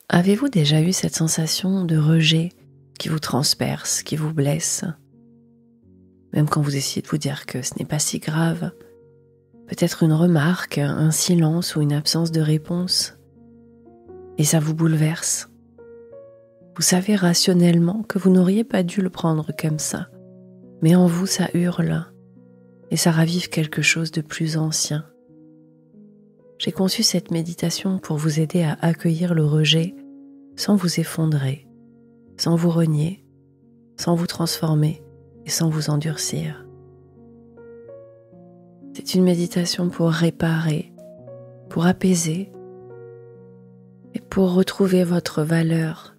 Avez-vous déjà eu cette sensation de rejet qui vous transperce, qui vous blesse? Même quand vous essayez de vous dire que ce n'est pas si grave, peut-être une remarque, un silence ou une absence de réponse, et ça vous bouleverse. Vous savez rationnellement que vous n'auriez pas dû le prendre comme ça, mais en vous ça hurle et ça ravive quelque chose de plus ancien. J'ai conçu cette méditation pour vous aider à accueillir le rejet sans vous effondrer, sans vous renier, sans vous transformer et sans vous endurcir. C'est une méditation pour réparer, pour apaiser et pour retrouver votre valeur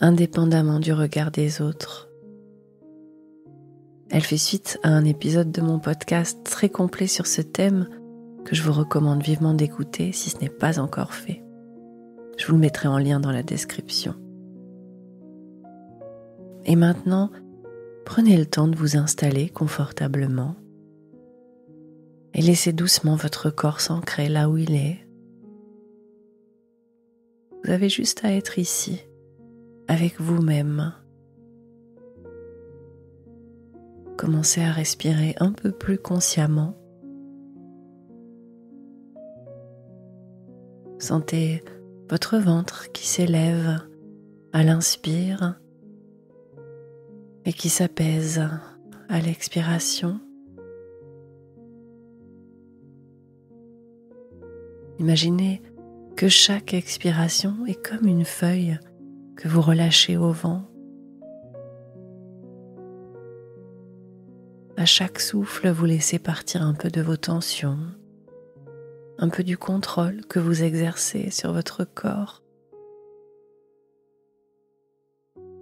indépendamment du regard des autres. Elle fait suite à un épisode de mon podcast très complet sur ce thème que je vous recommande vivement d'écouter si ce n'est pas encore fait. Je vous le mettrai en lien dans la description. Et maintenant, prenez le temps de vous installer confortablement et laissez doucement votre corps s'ancrer là où il est. Vous avez juste à être ici, avec vous-même. Commencez à respirer un peu plus consciemment. Sentez votre ventre qui s'élève à l'inspire et qui s'apaise à l'expiration. Imaginez que chaque expiration est comme une feuille que vous relâchez au vent. À chaque souffle, vous laissez partir un peu de vos tensions, un peu du contrôle que vous exercez sur votre corps.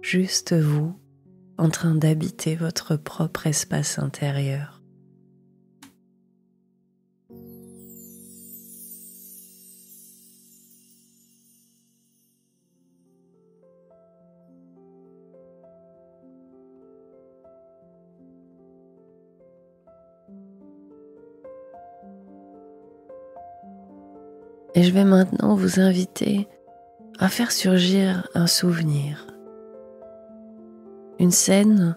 Juste vous, en train d'habiter votre propre espace intérieur. Et je vais maintenant vous inviter à faire surgir un souvenir, une scène,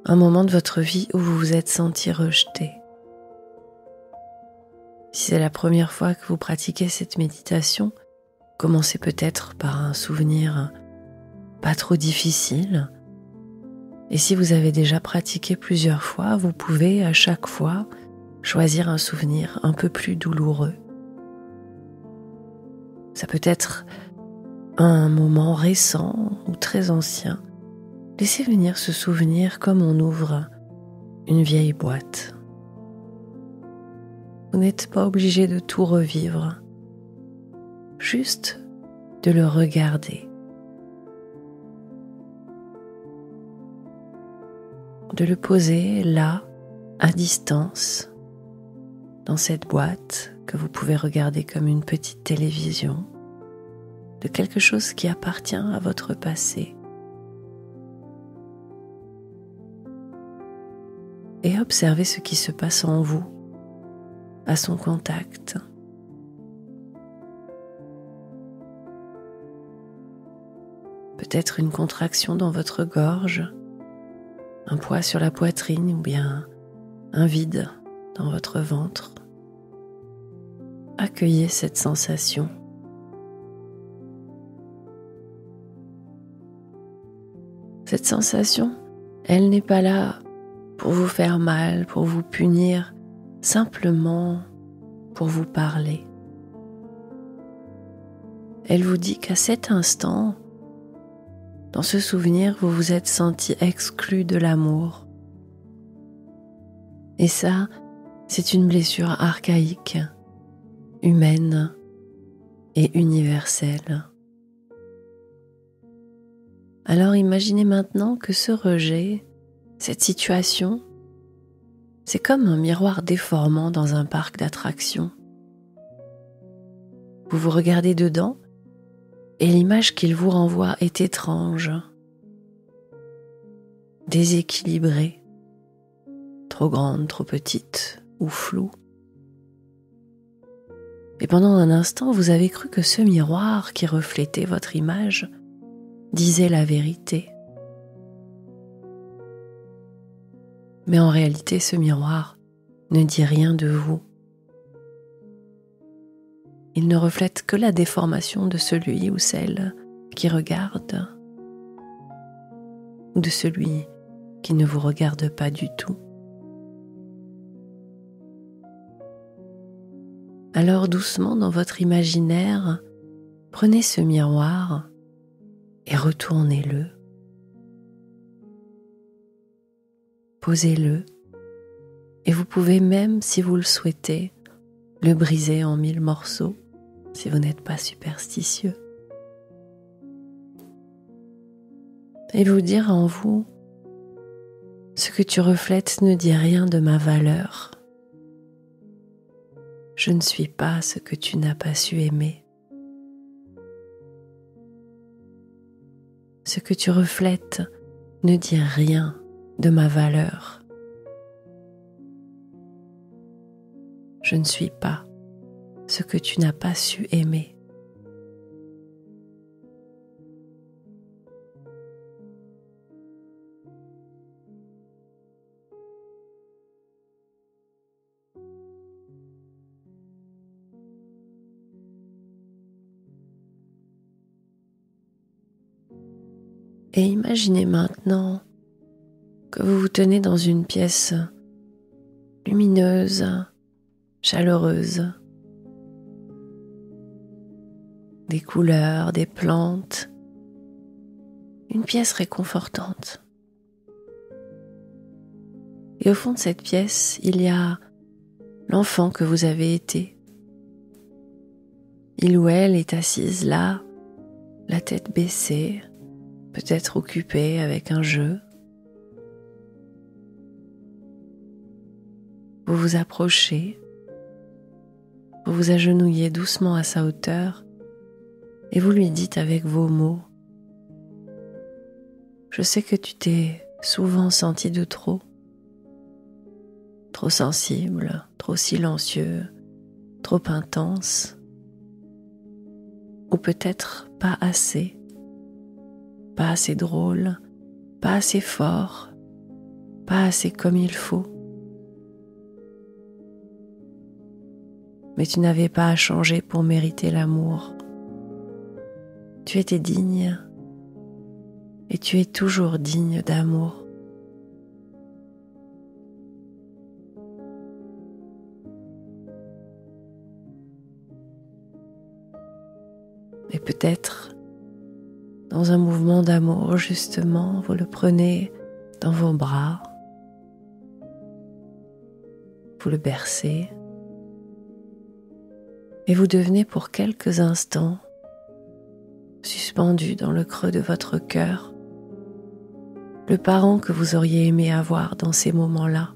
un moment de votre vie où vous vous êtes senti rejeté. Si c'est la première fois que vous pratiquez cette méditation, commencez peut-être par un souvenir pas trop difficile. Et si vous avez déjà pratiqué plusieurs fois, vous pouvez à chaque fois choisir un souvenir un peu plus douloureux. Ça peut être un moment récent ou très ancien. Laissez venir ce souvenir comme on ouvre une vieille boîte. Vous n'êtes pas obligé de tout revivre, juste de le regarder, de le poser là, à distance, dans cette boîte que vous pouvez regarder comme une petite télévision, de quelque chose qui appartient à votre passé. Et observez ce qui se passe en vous, à son contact. Peut-être une contraction dans votre gorge, un poids sur la poitrine ou bien un vide dans votre ventre. Accueillez cette sensation. Cette sensation, elle n'est pas là pour vous faire mal, pour vous punir, simplement pour vous parler. Elle vous dit qu'à cet instant, dans ce souvenir, vous vous êtes senti exclu de l'amour. Et ça, c'est une blessure archaïque, humaine et universelle. Alors imaginez maintenant que ce rejet, cette situation, c'est comme un miroir déformant dans un parc d'attractions. Vous vous regardez dedans et l'image qu'il vous renvoie est étrange, déséquilibrée, trop grande, trop petite ou floue. Et pendant un instant, vous avez cru que ce miroir qui reflétait votre image disait la vérité. Mais en réalité, ce miroir ne dit rien de vous. Il ne reflète que la déformation de celui ou celle qui regarde, ou de celui qui ne vous regarde pas du tout. Alors doucement dans votre imaginaire, prenez ce miroir et retournez-le. Posez-le et vous pouvez même, si vous le souhaitez, le briser en 1000 morceaux si vous n'êtes pas superstitieux. Et vous dire en vous, ce que tu reflètes ne dit rien de ma valeur. Je ne suis pas ce que tu n'as pas su aimer. Ce que tu reflètes ne dit rien de ma valeur. Je ne suis pas ce que tu n'as pas su aimer. Et imaginez maintenant que vous vous tenez dans une pièce lumineuse, chaleureuse, des couleurs, des plantes, une pièce réconfortante. Et au fond de cette pièce, il y a l'enfant que vous avez été. Il ou elle est assise là, la tête baissée, peut-être occupée avec un jeu. Vous vous approchez, vous vous agenouillez doucement à sa hauteur et vous lui dites avec vos mots: je sais que tu t'es souvent senti de trop sensible, trop silencieux, trop intense, ou peut-être pas assez drôle, pas assez fort, pas assez comme il faut. Mais tu n'avais pas à changer pour mériter l'amour. Tu étais digne et tu es toujours digne d'amour. Et peut-être, dans un mouvement d'amour, justement, vous le prenez dans vos bras, vous le bercez, et vous devenez pour quelques instants suspendu dans le creux de votre cœur, le parent que vous auriez aimé avoir dans ces moments-là.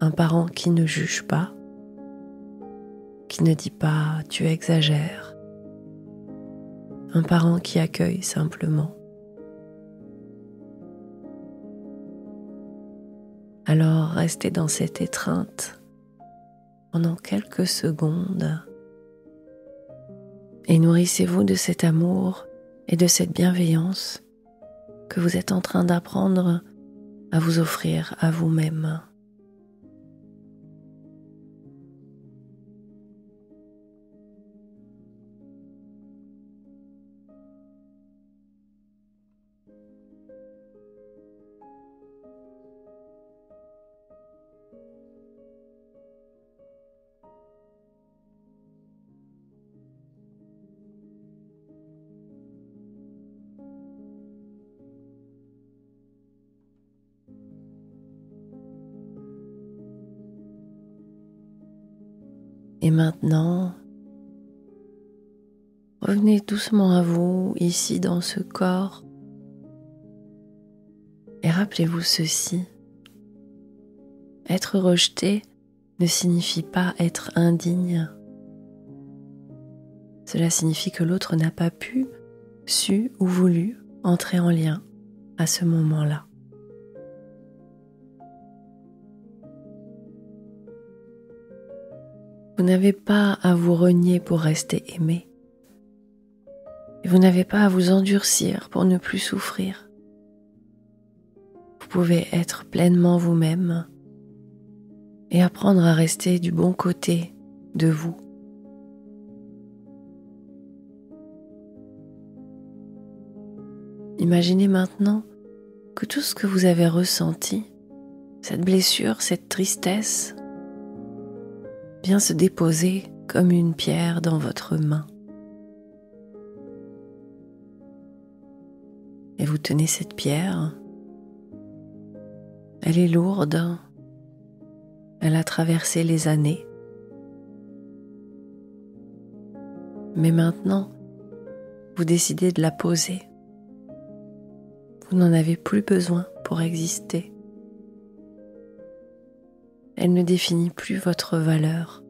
Un parent qui ne juge pas, qui ne dit pas « tu exagères », un parent qui accueille simplement. Alors restez dans cette étreinte pendant quelques secondes et nourrissez-vous de cet amour et de cette bienveillance que vous êtes en train d'apprendre à vous offrir à vous-même. Et maintenant, revenez doucement à vous, ici dans ce corps, et rappelez-vous ceci. Être rejeté ne signifie pas être indigne. Cela signifie que l'autre n'a pas pu, su ou voulu entrer en lien à ce moment-là. Vous n'avez pas à vous renier pour rester aimé. Et vous n'avez pas à vous endurcir pour ne plus souffrir. Vous pouvez être pleinement vous-même et apprendre à rester du bon côté de vous. Imaginez maintenant que tout ce que vous avez ressenti, cette blessure, cette tristesse, vient se déposer comme une pierre dans votre main. Et vous tenez cette pierre, elle est lourde, elle a traversé les années. Mais maintenant, vous décidez de la poser. Vous n'en avez plus besoin pour exister. Elle ne définit plus votre valeur.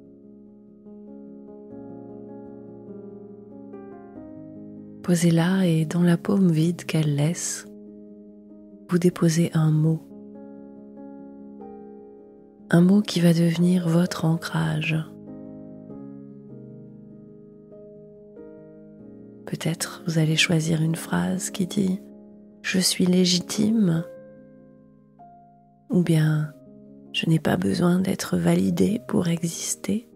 Posez-la et dans la paume vide qu'elle laisse, vous déposez un mot. Un mot qui va devenir votre ancrage. Peut-être vous allez choisir une phrase qui dit « Je suis légitime » ou bien « Je n'ai pas besoin d'être validé pour exister »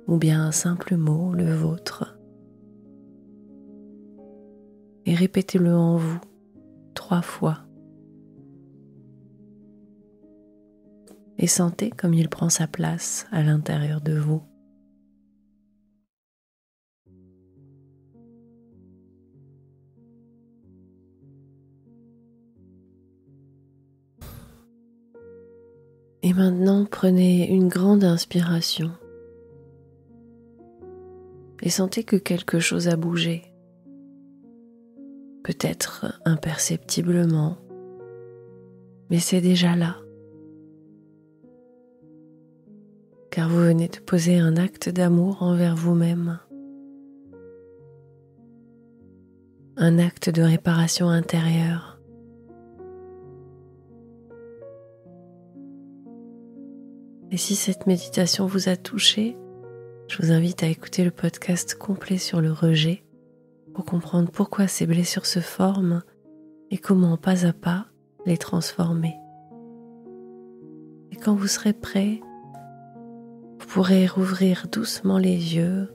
ou bien un simple mot, le vôtre. Et répétez-le en vous 3 fois. Et sentez comme il prend sa place à l'intérieur de vous. Et maintenant, prenez une grande inspiration et sentez que quelque chose a bougé. Peut-être imperceptiblement, mais c'est déjà là. Car vous venez de poser un acte d'amour envers vous-même. Un acte de réparation intérieure. Et si cette méditation vous a touché, je vous invite à écouter le podcast complet sur le rejet pour comprendre pourquoi ces blessures se forment et comment pas à pas les transformer. Et quand vous serez prêt, vous pourrez rouvrir doucement les yeux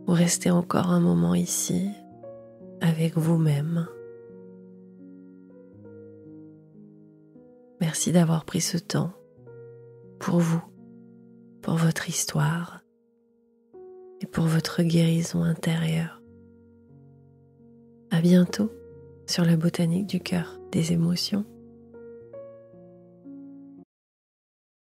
ou rester encore un moment ici avec vous-même. Merci d'avoir pris ce temps pour vous, pour votre histoire et pour votre guérison intérieure. À bientôt sur la botanique du cœur des émotions.